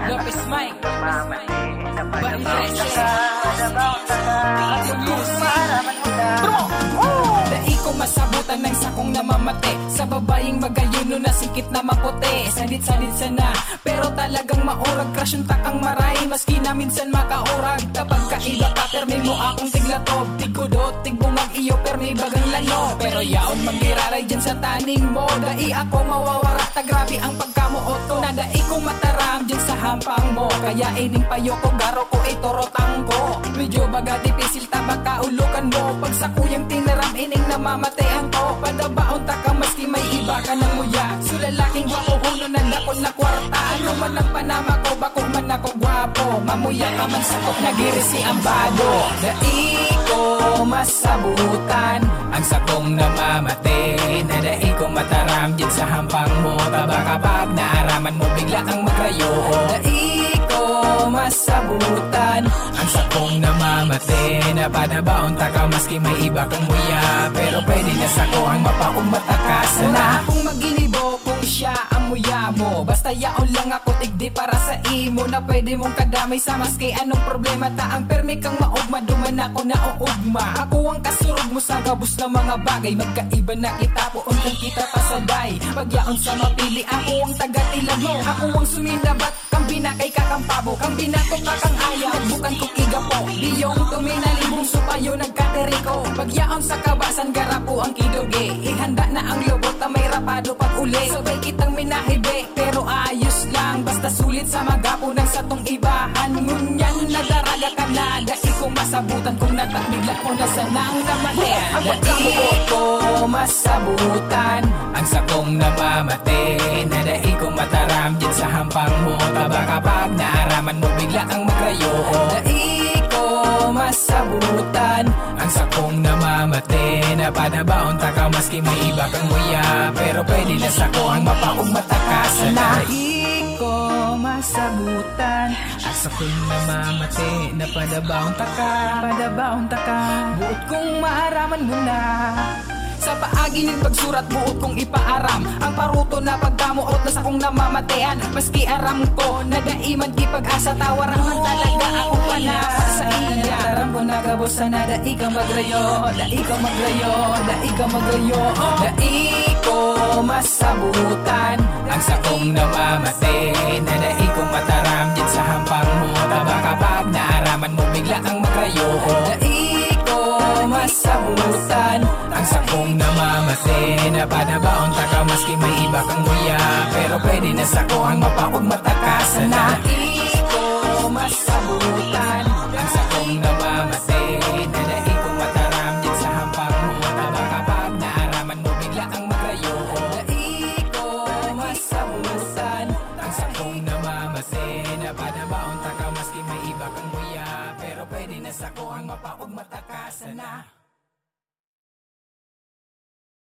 Lopez Mike Dai ko masabutan ng sakong namamate sa babaeng magayuno na sikit na maputi. Salit-salit sana pero talagang maurag. Crush yung takang maray maski na minsan makaurag. Kapag kaiba ka permi mo akong tiglatob. Tigkudot, tigbungag iyo permi bagang lano. Pero yaon magiraray dyan sa taning mo. Dai ako mawawarak ta grabe ang pagkamuoto. Na dai ko mataram dyan sa hampang mo. Kaya ining payo ko garo ko itorotang ko. Medyo baga dipisil tabag kaulukan mo. Pag sa kuyang tinaram ining namamatayan ko. Padabaon ta ka maski may iba ka ng muya. Sulalaking gwapo huno na lakon na kwarta. Ano man ang panama ko bako man ako gwapo. Mamuya ka man sakop nagirisi ang bado. Dai ko masabutan ang sakong namamate. Na dai ko mataram dyan sa hampang mo. Taba kapag naaraman mo bigla ang magrayo. Dai ko masabutan ang sakong namamate. Na padabaon ta ka maski may iba kang muya. Pero pwede na sako ang mapaong matakas. Wala akong maginibo kung siya ang muya mo. Basta yaon lang ako tigdi para sa imo. Na pwede mong kadamay sa maski anong problema. Taang permi kang maugma duman ako na uugma. Ako ang kasurog mo sa gabos ng mga bagay. Magkaiba na kita poon kung kita pasaday. Pagyaon sa mapili ako ang taga-ilag mo. Ako ang suminabat kang binakay kakampabo. Kang binatok ka kang ayaw bukan ko kigapo. Diyong tuminalibong supayo nagkateriko. Pagyaon sa kabasan garapo ang kidoge. Ihanda na ang lobot na may rapado pag uli. Sabay kitang minahibe pero ayos lang. Basta sulit sa magapo ng satong ibahan. Ngunyan nadaraga ka na. Dai ko masabutan kung natakbigla ko na sanang namatean. Dai ko masabutan ang sakong namamate. Na dai ko mataram dyan sa hampang mo. Taba kapag naaraman mo bigla ang magrayo. Dai ko masabutan ang sakong namamate. Na padabaon ta ka maski may iba kang muya. Pero pwede na sako ang mapaong matakas. Dai ko masabutan ang sakong namamate. Na padabaon ta ka, padabaon ta ka. Buot kong maaraman mo na. Sa paagi ng pagsurat buot kong ipaaram ang paruto na pagkamuot na sa kong namamatean. Maski aram ko na daiman ipag-asa tawaran man talaga ako pala sa iya. Aram ko na kabusan na dai ka magrayo. Dai ka magrayo, dai ka magrayo. Dai ko masabutan ang sakong namamate. Na dai ko mataram din sa hampang mo. Taba kapag naaraman mo bigla ang magrayo. Dai ko masabutan ang sakong namamate. Na padabaon ta ka maski may iba kang muya. Pero pwede na sako ang mapaog matakas. Dai ko masabutan ang sakong namamate. Na dai ko mataram din sa hampang mo. Taba kapag naaraman mo bigla ang magrayo. Dai ko masabutan ang sakong namamate. Na padabaon ta ka maski may iba kang muya. Pero pwede na sako ang mapaog matakas na.